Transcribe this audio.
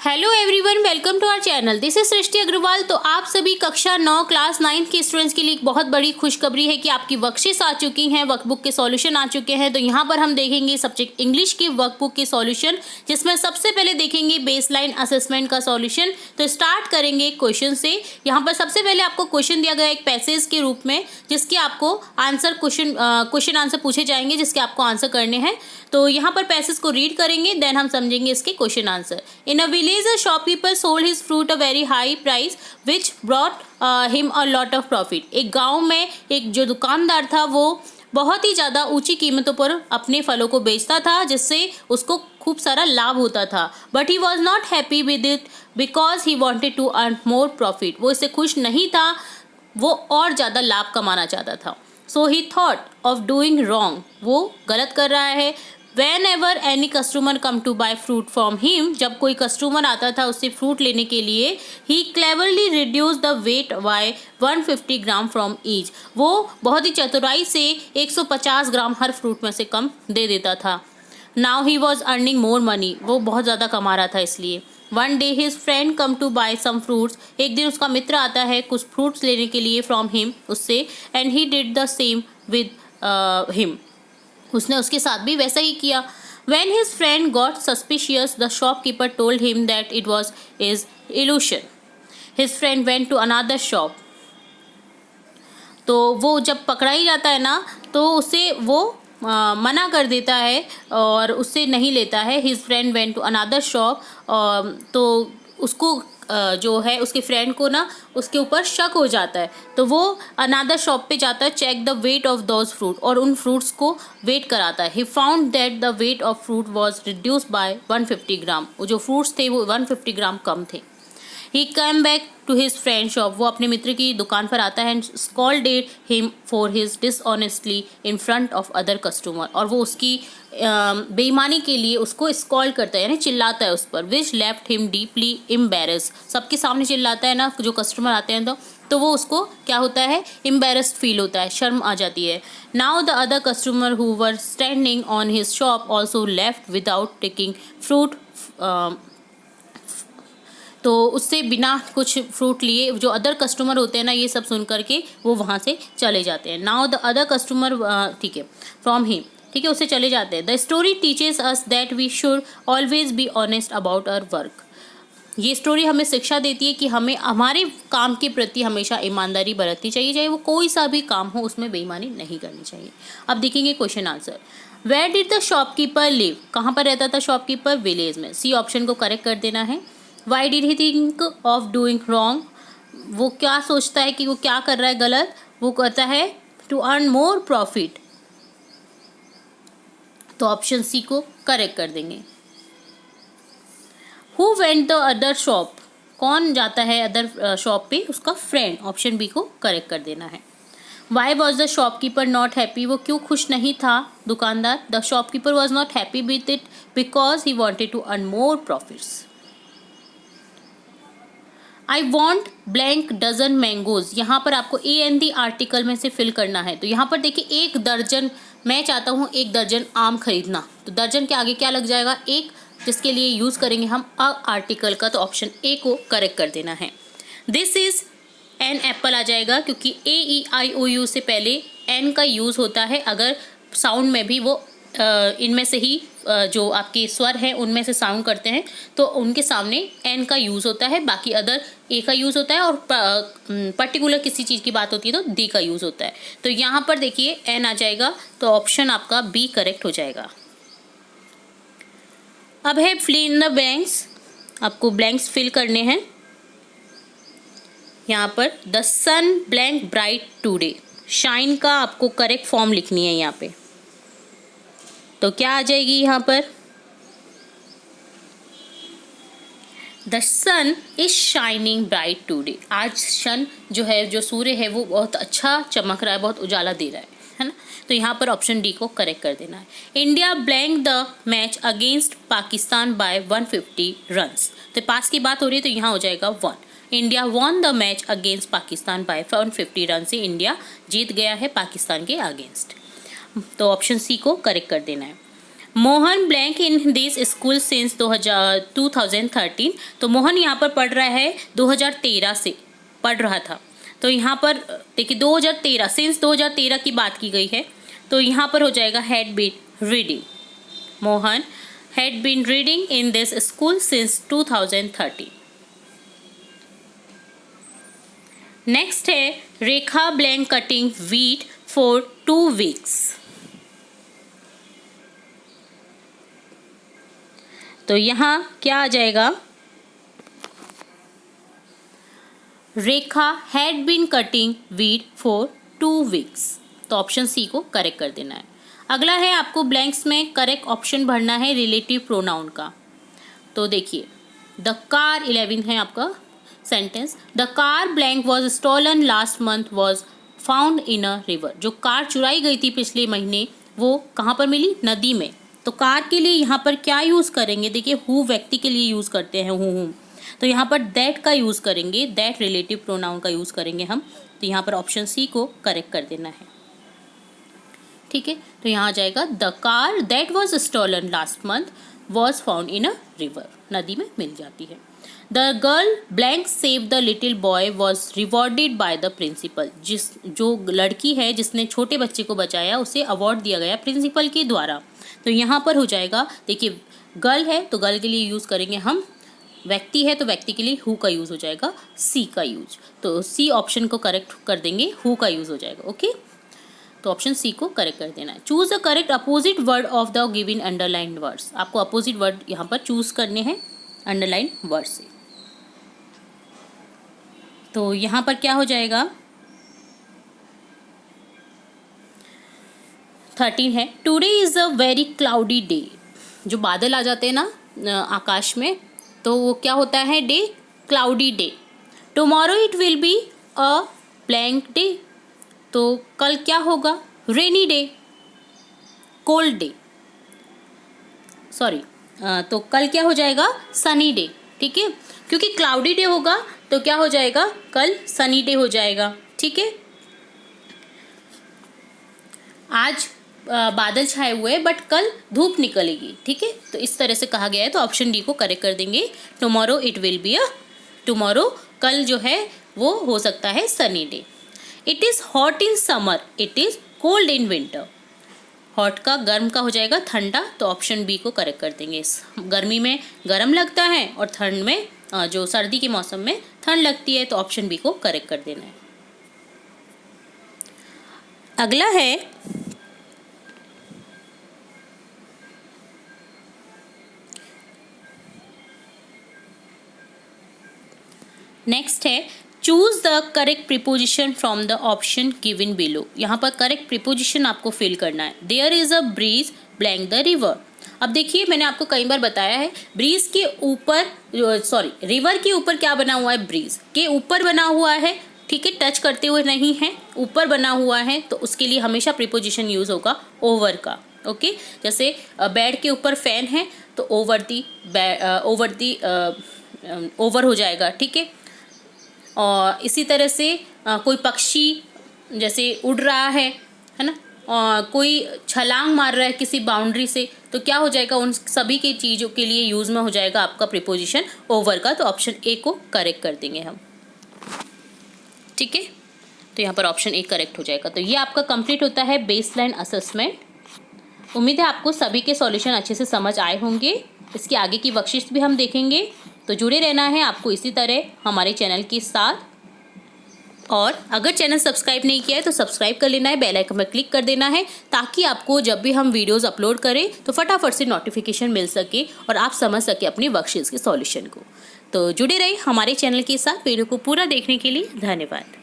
Hello everyone, welcome to our channel. This is Srishti Agrawal. तो आप सभी कक्षा 9 क्लास 9 के स्टूडेंट्स के लिए एक बहुत बड़ी खुशखबरी है कि आपकी वर्कशीट्स आ चुकी हैं, वर्कबुक के सॉल्यूशन आ चुके हैं। तो यहाँ पर हम देखेंगे सब्जेक्ट इंग्लिश की वर्कबुक के सॉल्यूशन, जिसमें सबसे पहले देखेंगे बेसलाइन असेसमेंट का सॉल्यूशन। तो स्टार्ट करेंगे क्वेश्चन से। यहाँ पर सबसे पहले आपको क्वेश्चन दिया गया एक पैसेज के रूप में, जिसके आपको आंसर क्वेश्चन आंसर पूछे जाएंगे, जिसके आपको आंसर करने हैं। तो यहाँ पर पैसेज को रीड करेंगे, देन हम समझेंगे इसके question answer. In a village a shopkeeper sold his fruit a very high price which brought him a lot of profit। एक गांव में एक जो दुकानदार था वो बहुत ही ज़्यादा ऊंची कीमतों पर अपने फलों को बेचता था, जिससे उसको खूब सारा लाभ होता था। But he was not happy with it because he wanted to earn more profit. वो इससे खुश नहीं था, वो और ज़्यादा लाभ कमाना चाहता था। So he thought of doing wrong, वो गलत कर रहा है। Whenever any customer come to buy fruit from him, जब कोई कस्टमर आता था उससे फ्रूट लेने के लिए, he cleverly reduced the weight by 150 gram from each। वो बहुत ही चतुराई से 150 ग्राम हर फ्रूट में से कम दे देता था। Now he was earning more money, वो बहुत ज़्यादा कमा रहा था इसलिए। One day his friend come to buy some fruits, एक दिन उसका मित्र आता है कुछ फ्रूट्स लेने के लिए from him, उससे, and he did the same with him। उसने उसके साथ भी वैसा ही किया। When his friend got suspicious, the shopkeeper told him that it was his illusion। His friend went to another shop। तो वो जब पकड़ा ही जाता है ना, तो उसे वो मना कर देता है और उससे नहीं लेता है। His friend went to another shop। तो उसको जो है उसके फ्रेंड को ना उसके ऊपर शक हो जाता है, तो वो अनादर शॉप पे जाता है, check the weight of those fruit, और उन फ्रूट्स को वेट कराता है। He found that the weight of fruit was reduce by 150 gram. वो जो फ्रूट्स थे वो 150 ग्राम कम थे। He came back to his friend shop, वो अपने मित्र की दुकान पर आता है, and scolded him for his dishonestly in front of other customer, और वो उसकी बेईमानी के लिए उसको स्कॉल्ड करता है, यानी चिल्लाता है उस पर। विच लेफ्ट हिम डीपली एम्बेरस, सबके सामने चिल्लाता है ना जो कस्टमर आते हैं, तो वो उसको क्या होता है, एम्बेरस्ड फील होता है, शर्म आ जाती है। Now the other customer who were standing on his shop also left without taking fruit. तो उससे बिना कुछ फ्रूट लिए जो अदर कस्टमर होते हैं ना, ये सब सुन करके वो वहाँ से चले जाते हैं। नाउ द अदर कस्टमर, ठीक है, फ्रॉम हिम, ठीक है, उससे चले जाते हैं। The story teaches us that we should always be honest about our work. ये स्टोरी हमें शिक्षा देती है कि हमें हमारे काम के प्रति हमेशा ईमानदारी बरतनी चाहिए, चाहे वो कोई सा भी काम हो, उसमें बेईमानी नहीं करनी चाहिए। अब देखेंगे question answer. Where did the shopkeeper live, कहाँ पर रहता था शॉपकीपर, विलेज में। सी ऑप्शन को करेक्ट कर देना है। Why did he think of doing wrong, वो क्या सोचता है कि वो क्या कर रहा है गलत, वो करता है टू अर्न मोर प्रॉफिट। तो ऑप्शन सी को करेक्ट कर देंगे। Who went the other shop, कौन जाता है अदर शॉप पे, उसका फ्रेंड। ऑप्शन बी को करेक्ट कर देना है। Why was the shopkeeper not happy, वो क्यों खुश नहीं था दुकानदार। The shopkeeper was not happy with it because he wanted to earn more profits. I want blank dozen mangoes, यहाँ पर आपको ए एन दी आर्टिकल में से फिल करना है। तो यहाँ पर देखिए 1 दर्जन, मैं चाहता हूँ 1 दर्जन आम खरीदना, तो दर्जन के आगे क्या लग जाएगा, 1, जिसके लिए यूज़ करेंगे हम अ आर्टिकल का। तो ऑप्शन ए को करेक्ट कर देना है। दिस इज़ एन एप्पल आ जाएगा, क्योंकि ए ई आई ओ यू से पहले एन का यूज़ होता है। अगर साउंड में भी वो इनमें से ही जो आपके स्वर हैं उनमें से साउंड करते हैं, तो उनके सामने एन का यूज़ होता है, बाकी अदर ए का यूज़ होता है, और पर्टिकुलर किसी चीज़ की बात होती है तो डी का यूज़ होता है। तो यहाँ पर देखिए एन आ जाएगा, तो ऑप्शन आपका बी करेक्ट हो जाएगा। अब है फिल इन द ब्लैंक्स, आपको ब्लैंक्स फिल करने हैं। यहाँ पर the sun blank bright today, shine का आपको करेक्ट फॉर्म लिखनी है यहाँ पे। तो क्या आ जाएगी यहाँ पर, the sun is shining bright today, आज सन जो है, जो सूर्य है, वो बहुत अच्छा चमक रहा है, बहुत उजाला दे रहा है ना। तो यहाँ पर ऑप्शन डी को करेक्ट कर देना है। India blank the match against Pakistan by 150 runs, तो पास की बात हो रही है, तो यहाँ हो जाएगा 1। India won the match against Pakistan by 150 run से इंडिया जीत गया है पाकिस्तान के अगेंस्ट। तो ऑप्शन सी को करेक्ट कर देना है। Mohan blank in this school since 2013। तो मोहन यहाँ पर पढ़ रहा है 2013 से पढ़ रहा था। तो यहाँ पर देखिए 2013 सिंस 2013 की बात की गई है, तो यहाँ पर हो जाएगा had been reading. Mohan had been reading in this school since 2013। Next है Rekha blank cutting wheat for 2 weeks. तो यहाँ क्या आ जाएगा, Rekha had been cutting wheat for 2 weeks. तो ऑप्शन सी को करेक्ट कर देना है। अगला है आपको ब्लैंक्स में करेक्ट ऑप्शन भरना है रिलेटिव प्रोनाउन का। तो देखिए द कार 11 है आपका sentence. The car blank was stolen last month was found in a river. जो कार चुराई गई थी पिछले महीने वो कहाँ पर मिली, नदी में। तो कार के लिए यहाँ पर क्या यूज़ करेंगे, देखिए हु व्यक्ति के लिए यूज़ करते हैं हु। तो यहाँ पर दैट का यूज़ करेंगे, दैट रिलेटिव प्रोनाउन का यूज़ करेंगे हम। तो यहाँ पर ऑप्शन सी को करेक्ट कर देना है। ठीक है, तो यहाँ आ जाएगा the car that was stolen last month was found in a river. नदी में मिल जाती है। The girl blank save the little boy was rewarded by the principal. जो लड़की है जिसने छोटे बच्चे को बचाया उसे अवार्ड दिया गया प्रिंसिपल के द्वारा। तो यहाँ पर हो जाएगा, देखिए गर्ल है तो गर्ल के लिए यूज़ करेंगे हम, व्यक्ति है तो व्यक्ति के लिए हु का यूज़ हो जाएगा, सी का यूज। तो सी ऑप्शन को करेक्ट कर देंगे, हु का यूज़ हो जाएगा। ओके, तो ऑप्शन सी को करेक्ट कर देना है। Choose the correct opposite word of the given underline words. आपको अपोजिट वर्ड यहाँ पर चूज करने हैं अंडरलाइन वर्ड से। तो यहाँ पर क्या हो जाएगा, 13 है today is a very cloudy day. जो बादल आ जाते हैं ना आकाश में, तो वो क्या होता है, day cloudy day. Tomorrow it will be a blank day. तो कल क्या होगा, rainy day, cold day, sorry तो कल क्या हो जाएगा, सनी डे। ठीक है, क्योंकि क्लाउडी डे होगा तो क्या हो जाएगा, कल सनी डे हो जाएगा। ठीक है, आज बादल छाए हुए हैं बट कल धूप निकलेगी। ठीक है, तो इस तरह से कहा गया है। तो ऑप्शन डी को करेक्ट कर देंगे। Tomorrow it will be a, tomorrow कल जो है वो हो सकता है sunny day. It is hot in summer, it is cold in winter. Hot का गर्म का हो जाएगा ठंडा। तो ऑप्शन बी को करेक्ट कर देंगे। गर्मी में गर्म लगता है और ठंड में जो सर्दी के मौसम में ठंड लगती है। तो ऑप्शन बी को करेक्ट कर देना है। अगला है नेक्स्ट है choose the correct preposition from the option given below. यहाँ पर करेक्ट प्रीपोजिशन आपको फिल करना है। There is a breeze blank the river. अब देखिए मैंने आपको कई बार बताया है, ब्रीज के ऊपर रिवर के ऊपर क्या बना हुआ है, ब्रीज के ऊपर बना हुआ है। ठीक है, टच करते हुए नहीं है, ऊपर बना हुआ है। तो उसके लिए हमेशा प्रीपोजिशन यूज होगा ओवर का। ओके, जैसे बेड के ऊपर फैन है तो ओवर हो जाएगा। ठीक है, और इसी तरह से कोई पक्षी जैसे उड़ रहा है ना, और कोई छलांग मार रहा है किसी बाउंड्री से, तो क्या हो जाएगा, उन सभी की चीज़ों के लिए यूज़ में हो जाएगा आपका प्रीपोजिशन ओवर का। तो ऑप्शन ए को करेक्ट कर देंगे हम। ठीक है, तो यहाँ पर ऑप्शन ए करेक्ट हो जाएगा। तो ये आपका कंप्लीट होता है बेसलाइन असेसमेंट। उम्मीद है आपको सभी के सॉल्यूशन अच्छे से समझ आए होंगे। इसके आगे की वर्कशीट्स भी हम देखेंगे, तो जुड़े रहना है आपको इसी तरह हमारे चैनल के साथ। और अगर चैनल सब्सक्राइब नहीं किया है तो सब्सक्राइब कर लेना है, बेल आइकन पर क्लिक कर देना है, ताकि आपको जब भी हम वीडियोस अपलोड करें तो फटाफट से नोटिफिकेशन मिल सके और आप समझ सके अपनी वर्कशीट्स के सॉल्यूशन को। तो जुड़े रहिए हमारे चैनल के साथ। वीडियो को पूरा देखने के लिए धन्यवाद।